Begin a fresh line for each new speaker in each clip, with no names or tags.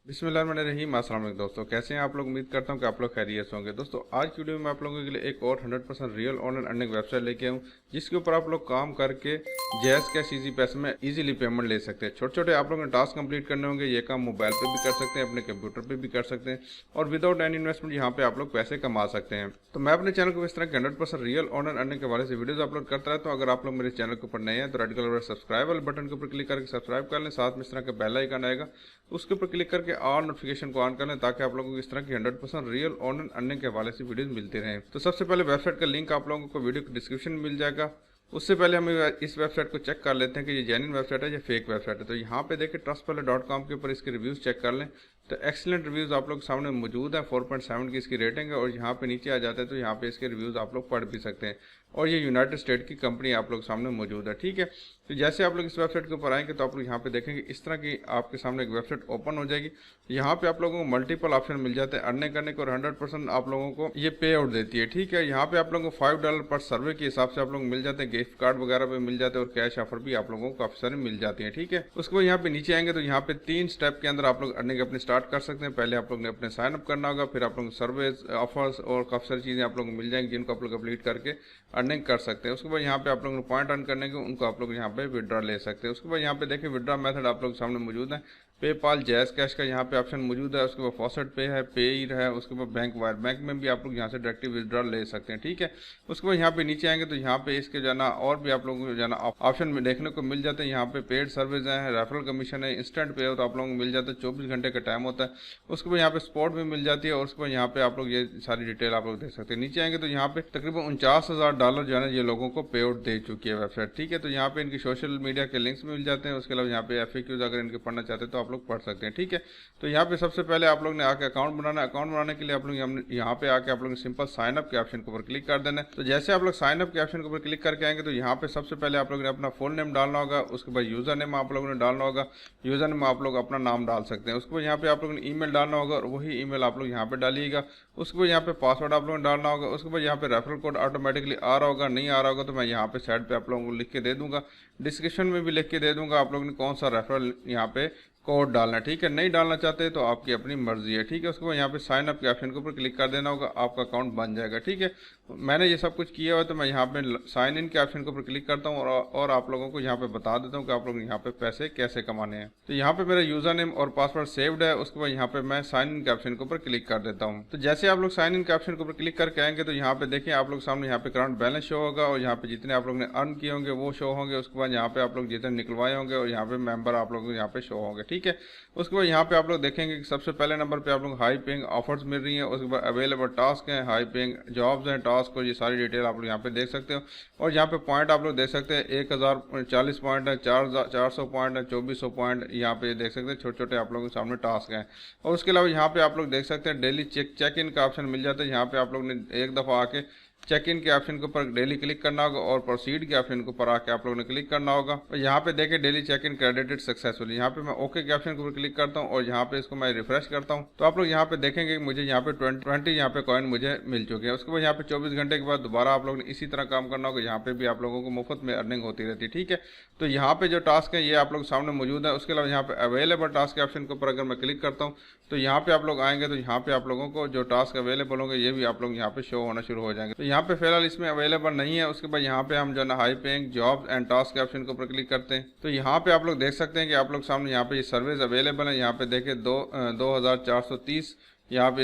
बिस्मिल्लाहिर्रहमानिर्रहीम। अस्सलाम वालेकुम दोस्तों, कैसे हैं आप लोग। उम्मीद करता हूं कि आप लोग खैरियत से होंगे। दोस्तों आज की वीडियो में आप लोगों के लिए एक और 100% रियल ऑनलाइन अर्निंग वेबसाइट लेके आऊँ जिसके ऊपर आप लोग काम करके जैस कैश इजी पैसे में इजीली पेमेंट ले सकते हैं। छोटे छोटे आप लोगों ने टास्क कंप्लीट करने होंगे। ये काम मोबाइल पे भी कर सकते हैं, अपने कंप्यूटर पे भी कर सकते हैं और विदाउट एनी इन्वेस्टमेंट यहाँ पे आप लोग पैसे कमा सकते हैं। तो मैं अपने चैनल को इस तरह के 100% रियल ऑनलाइन अर्निंग के हवाले से वीडियोस अपलोड करता रहता हूँ। अगर आप लोग मेरे चैनल के ऊपर नए हैं तो रेड कलर सब्सक्राइब वाले बटन के ऊपर क्लिक करके सब्सक्राइब कर लें। साथ में इस तरह का बेल आइकन आएगा, उसके ऊपर क्लिक करके ऑल नोटिफिकेशन को ऑन कर लें ताकि आप लोगों को इस तरह की 100% रियल ऑनलाइन अर्निंग के हवाले से वीडियोस मिलती रहें। तो सबसे पहले वेबसाइट का लिंक आप लोगों को वीडियो के डिस्क्रिप्शन में मिल जाएगा। उससे पहले हम इस वेबसाइट को चेक कर लेते हैं कि ये जेन्युइन वेबसाइट है या फेक वेबसाइट है। तो यहाँ पे देखिए trustpilot.com के ऊपर इसके रिव्यूज़ चेक कर लें तो एक्सीलेंट रिव्यूज़ आप लोग सामने मौजूद है। 4.7 की इसकी रेटिंग है और यहाँ पे नीचे आ जाते हैं तो यहाँ पे इसके रिव्यूज़ आप लोग पढ़ भी सकते हैं और ये यूनाइटेड स्टेट की कंपनी आप लोग सामने मौजूद है। ठीक है, तो जैसे आप लोग इस वेबसाइट के ऊपर आएंगे तो आप लोग यहाँ पे देखेंगे इस तरह की आपके सामने एक वेबसाइट ओपन हो जाएगी। यहाँ पे आप लोगों को मल्टीपल ऑप्शन मिल जाते हैं अर्निंग करने को और 100% आप लोगों को ये पे आउट देती है। ठीक है, यहाँ पे आप लोगों को $5 पर सर्वे के हिसाब से आप लोग मिल जाते हैं, गिफ्ट कार्ड वगैरह भी मिल जाते हैं और कैश ऑफर भी आप लोगों को काफी सारे मिल जाती है। ठीक है, उसके बाद यहाँ पे नीचे आएंगे तो यहाँ पे 3 स्टेप के अंदर आप लोग अर्निंग अपनी स्टार्ट कर सकते हैं। पहले आप लोग ने अपने साइन अप करना होगा, फिर आप लोग सर्वे ऑफर्स और काफी सारी चीजें आप लोग मिल जाएंगी जिनको आप लोग कंप्लीट करके अर्निंग कर सकते हैं। उसके बाद यहाँ पे आप लोगों को पॉइंट अर्न करने के उनको आप लोग यहाँ पे विड्रॉ ले सकते हैं। उसके बाद यहाँ पे देखिए विड्रॉ मेथड आप लोग सामने मौजूद है। पेपाल, जैस कैश का यहाँ पे ऑप्शन मौजूद है। उसके बाद फॉसेट पे है, पेयर है, उसके बाद बैंक वायर बैंक में भी आप लोग यहाँ से डायरेक्टली विड्रॉ ले सकते हैं। ठीक है, उसके बाद यहाँ पे नीचे आएंगे तो यहाँ पे इसके जाना और भी आप लोगों को जाना ऑप्शन में देखने को मिल जाते हैं। यहाँ पे पेड सर्विस है, रेफरल कमीशन है, इंस्टेंट पे हो तो आप लोगों को मिल जाता है, 24 घंटे का टाइम होता है। उसके बाद यहाँ पे स्पॉट भी मिल जाती है और उसके बाद यहाँ पे आप लोग ये सारी डिटेल आप लोग देख सकते हैं। नीचे आएंगे तो यहाँ पे तकरीबन $49,000 जो है ना ये लोगों को पे आउट दे चुकी है वेबसाइट। ठीक है, तो यहाँ पे इनकी सोशल मीडिया के लिंक्स मिल जाते हैं। उसके अलावा यहाँ पे FAQs अगर इनके पढ़ना चाहते हैं तो आप लोग पढ़ सकते हैं। ठीक है, तो यहाँ पे सबसे पहले आप लोग ने आके अकाउंट बनाना है। अकाउंट बनाने के लिए आप लोग यहाँ पे आके आप लोग ने सिंपल साइन अप के ऑप्शन के ऊपर क्लिक कर देना है। तो जैसे आप लोग साइन अप के ऑप्शन के ऊपर क्लिक करके आएंगे तो यहाँ पे सबसे पहले आप लोग ने अपना फुल नेम डालना होगा। उसके बाद यूजर नेम आप लोगों ने डालना होगा, यूजर नेम आप लोग अपना नाम डाल सकते हैं। उसके बाद यहाँ पे आप लोगों ने ईमेल डालना होगा और वही ईमेल आप लोग यहाँ पे डालिएगा। उसके बाद यहाँ पे पासवर्ड आप लोगों ने डालना होगा। उसके बाद यहाँ पे रेफरल कोड ऑटोमेटिकली आ रहा होगा, नहीं आ रहा होगा तो मैं यहाँ पे साइड पे आप लोगों को लिख के दे दूंगा, डिस्क्रिप्शन में भी लिख के दे दूंगा आप लोगों ने कौन सा रेफरल यहाँ पे कोड डालना है। ठीक है, नहीं डालना चाहते तो आपकी अपनी मर्जी है। ठीक है, उसके बाद यहाँ पे साइन अप के ऑप्शन के ऊपर क्लिक कर देना होगा, आपका अकाउंट बन जाएगा। ठीक है, मैंने ये सब कुछ किया हुआ है तो मैं यहाँ पे साइन इन के ऑप्शन के ऊपर क्लिक करता हूँ और आप लोगों को यहाँ पे बता देता हूँ कि आप लोग यहाँ पे पैसे कैसे कमाने हैं। तो यहाँ पे मेरा यूजर नेम और पासवर्ड सेव्ड है। उसके बाद यहाँ पे मैं साइन इन के ऑप्शन के ऊपर क्लिक कर देता हूँ। तो जैसे आप लोग साइन इन के ऑप्शन के ऊपर क्लिक करके आएंगे तो यहाँ पे देखिए आप लोग सामने यहाँ पे करंट बैलेंस शो होगा और यहाँ पे जितने आप लोग ने अर्न किए होंगे वो शो होंगे। उसके बाद यहाँ पे आप लोग जितने निकलवाए होंगे और यहाँ पे मेंबर आप लोग यहाँ पे शो होंगे। ठीक है, उसके बाद यहाँ पे आप लोग देखेंगे कि सबसे पहले नंबर पे आप लोग हाई पेइंग ऑफर्स मिल रही हैं। उसके बाद अवेलेबल टास्क हैं, हाई पेइंग जॉब्स हैं, टास्क और ये सारी डिटेल आप लोग यहाँ पे देख सकते हो। और यहाँ पे पॉइंट आप लोग देख सकते हैं 1040 पॉइंट है, 400 पॉइंट है, 2400 पॉइंट यहाँ पे देख सकते हैं। छोटे छोटे आप लोगों के सामने टास्क हैं और उसके अलावा यहाँ पे आप लोग देख सकते हैं डेली चेक इन का ऑप्शन मिल जाता है। यहाँ पे आप लोग ने एक दफ़ा आके चेक इन के ऑप्शन के ऊपर डेली क्लिक करना होगा और प्रोसीड के ऑप्शन के ऊपर आके आप लोगों ने क्लिक करना होगा। और यहाँ पे देखें daily check in credited successfully, यहाँ पे मैं ओके के ऑप्शन के ऊपर क्लिक करता हूँ और यहाँ पे इसको मैं रिफ्रेश करता हूँ तो आप लोग यहाँ पे देखेंगे कि मुझे यहाँ पे 20 यहाँ पे कॉइन मुझे मिल चुके हैं। उसके बाद यहाँ पे 24 घंटे के बाद दोबारा आप लोग ने इसी तरह काम करना होगा। यहाँ पे भी आप लोगों को मुफ्त में अर्निंग होती रहती है। ठीक है, तो यहाँ पे जो टास्क है ये आप लोग सामने मौजूद है। उसके अलावा यहाँ पे अवेलेबल टास्क के ऑप्शन के ऊपर अगर मैं क्लिक करता हूँ तो यहाँ पे आप लोग आएंगे तो यहाँ पे आप लोगों को जो टास्क अवेलेबल होंगे ये भी आप लोग यहाँ पे शो होना शुरू हो जाएंगे। तो यहाँ पे फिलहाल इसमें अवेलेबल नहीं है। उसके बाद यहाँ पे हम जो है ना high paying jobs and task के ऑप्शन के ऊपर क्लिक करते हैं तो यहाँ पे आप लोग देख सकते हैं कि आप लोग सामने यहाँ पे ये सर्विस अवेलेबल है। यहाँ पे देखें 2430 यहाँ पे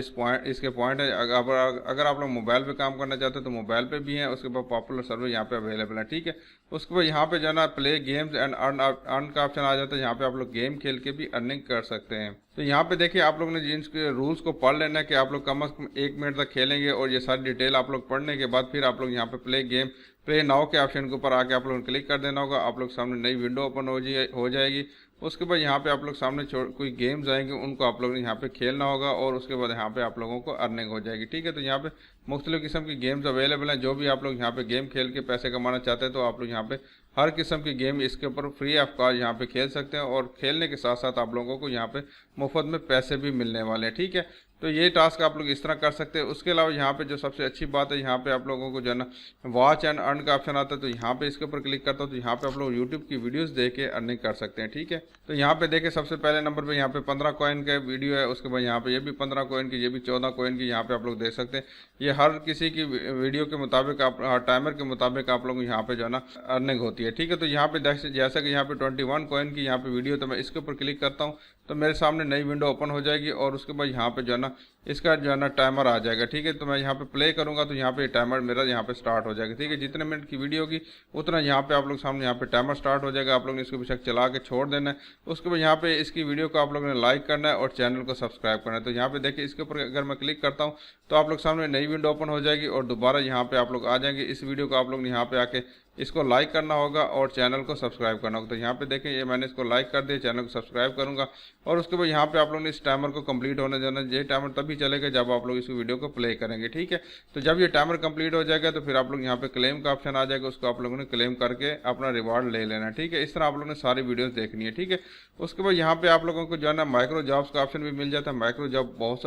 इसके पॉइंट है। अगर आप लोग मोबाइल पे काम करना चाहते हैं तो मोबाइल पे भी है। उसके बाद पॉपुलर सर्वर यहाँ पे अवेलेबल है। ठीक है, उसके बाद यहाँ पे जो है ना प्ले गेम्स एंड अर्न का ऑप्शन आ जाता है। यहाँ पे आप लोग गेम खेल के भी अर्निंग कर सकते हैं। तो यहाँ पे देखिए आप लोग ने जिनके रूल्स को पढ़ लेना है कि आप लोग कम से कम 1 मिनट तक खेलेंगे और ये सारी डिटेल आप लोग पढ़ने के बाद फिर आप लोग यहाँ पे प्ले नाउ के ऑप्शन के ऊपर आके आप लोगों ने क्लिक कर देना होगा। आप लोग सामने नई विंडो ओपन हो जाएगी। उसके बाद यहाँ पे आप लोग सामने कोई गेम्स आएंगे उनको आप लोग ने यहाँ पे खेलना होगा और उसके बाद यहाँ पे आप लोगों को अर्निंग हो जाएगी। ठीक है, तो यहाँ पे मुख्तलिफ किस्म की गेम्स अवेलेबल हैं। जो भी आप लोग यहाँ पे गेम खेल के पैसे कमाना चाहते हैं तो आप लोग यहाँ पे हर किस्म की गेम इसके ऊपर फ्री ऑफ कॉस्ट यहाँ पे खेल सकते हैं, और खेलने के साथ साथ आप लोगों को यहाँ पे मुफ्त में पैसे भी मिलने वाले हैं। ठीक है, तो ये टास्क आप लोग इस तरह कर सकते हैं। उसके अलावा यहाँ पे जो सबसे अच्छी बात है, यहाँ पे आप लोगों को जो है ना वॉच एंड अर्न का ऑप्शन आता है, तो यहाँ पे इसके ऊपर क्लिक करता हूँ तो यहाँ पे आप लोग यूट्यूब की वीडियोस देख के अर्निंग कर सकते हैं। ठीक है, तो यहाँ पे देखें सबसे पहले नंबर पे यहाँ पे 15 कॉइन का वीडियो है, उसके बाद यहाँ पे ये भी 15 कॉइन की, ये भी 14 कॉइन की, यहाँ पे आप लोग देख सकते हैं। ये हर किसी की वीडियो के मुताबिक आप टाइमर के मुताबिक आप लोग यहाँ पे जो है ना अर्निंग होती है। ठीक है, तो यहाँ पे जैसा कि यहाँ पे 21 कॉइन की यहाँ पे वीडियो, तो मैं इसके ऊपर क्लिक करता हूँ तो मेरे सामने नई विंडो ओपन हो जाएगी, और उसके बाद यहाँ पे जो है ना इसका जो है ना टाइमर आ जाएगा। ठीक है, तो मैं यहाँ पे प्ले करूँगा तो यहाँ पे टाइमर मेरा यहाँ पे स्टार्ट हो जाएगा। ठीक है, जितने मिनट की वीडियो होगी उतना यहाँ पे आप लोग सामने यहाँ पे टाइमर स्टार्ट हो जाएगा। आप लोग ने इसको बेशक चला के छोड़ देना है। उसके बाद यहाँ पे इसकी वीडियो को आप लोगों ने लाइक करना है और चैनल को सब्सक्राइब करना है। तो यहाँ पे देखिए इसके ऊपर अगर मैं क्लिक करता हूँ तो आप लोग सामने नई विंडो ओपन हो जाएगी, और दोबारा यहाँ पे आप लोग आ जाएंगे। इस वीडियो को आप लोग यहाँ पे आके इसको लाइक करना होगा और चैनल को सब्सक्राइब करना होगा। तो यहाँ पे देखें ये मैंने इसको लाइक कर दिया, चैनल को सब्सक्राइब करूँगा, और उसके बाद यहाँ पे आप लोग ने इस टाइमर को कंप्लीट होने देना। ये टाइमर तभी चलेगा जब आप लोग इस वीडियो को प्ले करेंगे। ठीक है, तो जब ये टाइमर कंप्लीट हो जाएगा तो फिर आप लोग यहाँ पे क्लेम का ऑप्शन आ जाएगा, उसको आप लोगों ने क्लेम करके अपना रिवार्ड ले लेना। ठीक है, इस तरह आप लोगों ने सारी वीडियोस देखनी है। ठीक है, उसके बाद यहाँ पे आप लोगों को जो है ना माइक्रो जॉब्स का ऑप्शन भी मिल जाता है। माइक्रो जॉब बहुत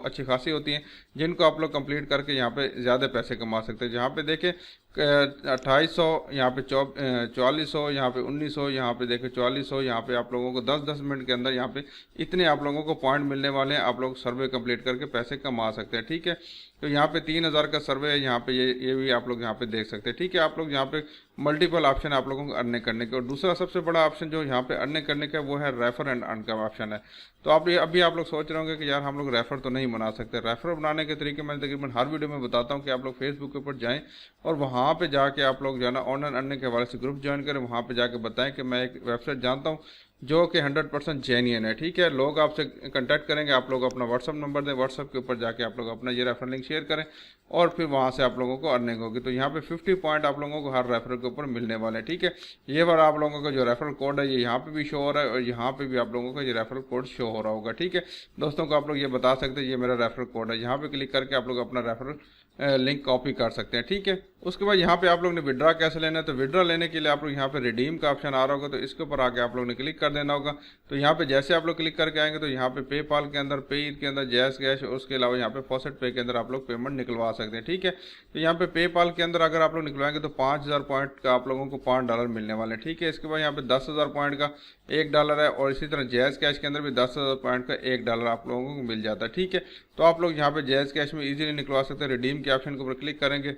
अच्छी खासी होती हैं, जिनको आप लोग कंप्लीट करके यहाँ पे ज़्यादा पैसे कमा सकते हैं। जहाँ पे देखें 2800, यहाँ पे 4400, यहाँ पे 1900, यहाँ पे देखें 4400, यहाँ पे आप लोगों को 10-10 मिनट के अंदर यहाँ पे इतने आप लोगों को पॉइंट मिलने वाले हैं। आप लोग सर्वे कंप्लीट करके पैसे कमा सकते हैं। ठीक है, तो यहाँ पे 3000 का सर्वे है, यहाँ पे ये भी आप लोग यहाँ पे देख सकते हैं। ठीक है, आप लोग यहाँ पे मल्टीपल ऑप्शन आप लोगों को अर्निंग करने के, और दूसरा सबसे बड़ा ऑप्शन जो यहाँ पे अर्निंग करने का वो है रेफर एंड अर्न का ऑप्शन है। तो आप अभी आप लोग सोच रहे होंगे कि यार हम लोग रेफर तो नहीं बना सकते। रेफर बनाने के तरीके मैं तकरीबन हर वीडियो में बताता हूँ कि आप लोग फेसबुक के ऊपर जाएँ और वहाँ पे जाके आप लोग जो है ना ऑनलाइन अर्निंग के हवाले से ग्रुप ज्वाइन करें। वहाँ पे जाके बताएं कि मैं एक वेबसाइट जानता हूँ जो कि 100% जेन्युइन है। ठीक है, लोग आपसे कांटेक्ट करेंगे, आप लोग अपना व्हाट्सअप नंबर दें, व्हाट्सअप के ऊपर जाके आप लोग अपना ये रेफर लिंक शेयर करें, और फिर वहाँ से आप लोगों को अर्निंग होगी। तो यहाँ पे 50 पॉइंट आप लोगों को हर रेफर के ऊपर मिलने वाले हैं। ठीक है, ये बार आप लोगों का जो रेफरल कोड है ये यहाँ पे भी शो हो रहा है, और यहाँ पे भी आप लोगों का ये रेफरल कोड शो हो रहा होगा। ठीक है, दोस्तों को आप लोग ये बता सकते हैं ये मेरा रेफरल कोड है। यहाँ पे क्लिक करके आप लोग अपना रेफरल लिंक कॉपी कर सकते हैं। ठीक है, उसके बाद यहाँ पे आप लोग ने विड्रॉ कैसे लेना है, तो विड्रॉ लेने के लिए आप लोग यहाँ पे रिडीम का ऑप्शन आ रहा होगा, तो इसके ऊपर आके आप लोग ने क्लिक कर देना होगा। तो यहाँ पे जैसे आप लोग क्लिक करके आएंगे तो यहाँ पे पेपाल के अंदर, पे के अंदर, जैस कैश, उसके अलावा यहाँ पे फॉसेट पे के अंदर आप लोग पेमेंट निकलवा सकते हैं। ठीक है, तो यहाँ पे पेपाल के अंदर अगर आप लोग निकलवाएंगे तो 5000 पॉइंट का आप लोगों को $5 मिलने वाले हैं। ठीक है, इसके बाद यहाँ पे 10,000 पॉइंट का $1 है, और इसी तरह जैस कैश के अंदर भी 10,000 पॉइंट का $1 आप लोगों को मिल जाता है। ठीक है, तो आप लोग यहाँ पे जैस कैश में इजीली निकलवा सकते हैं। रिडीम के ऑप्शन के ऊपर क्लिक करेंगे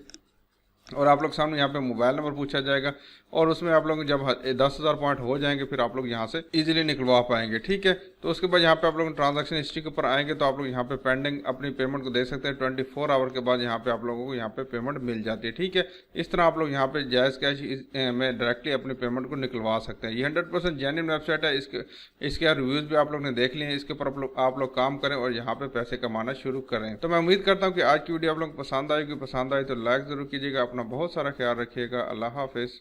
और आप लोग सामने यहाँ पे मोबाइल नंबर पूछा जाएगा, और उसमें आप लोग जब 10,000 पॉइंट हो जाएंगे फिर आप लोग यहाँ से इजीली निकलवा पाएंगे। ठीक है, तो उसके बाद यहाँ पे आप लोग ट्रांजैक्शन हिस्ट्री के ऊपर आएंगे तो आप लोग यहाँ पे पेंडिंग अपनी पेमेंट को देख सकते हैं। 24 आवर के बाद यहाँ पे आप लोगों को यहाँ पे पेमेंट मिल जाती है। ठीक है, इस तरह आप लोग यहाँ पे जायज़ कैश में डायरेक्टली अपनी पेमेंट को निकलवा सकते हैं। ये 100% जेन्युइन वेबसाइट है। इसके रिव्यूज़ भी आप लोग ने देख लिए हैं। इसके ऊपर आप लोग काम करें और यहाँ पे पैसे कमाना शुरू करें। तो मैं उम्मीद करता हूँ कि आज की वीडियो आप लोग को पसंद आएगी। पसंद आए तो लाइक ज़रूर कीजिएगा। अपना बहुत सारा ख्याल रखिएगा। अल्लाह हाफिज़।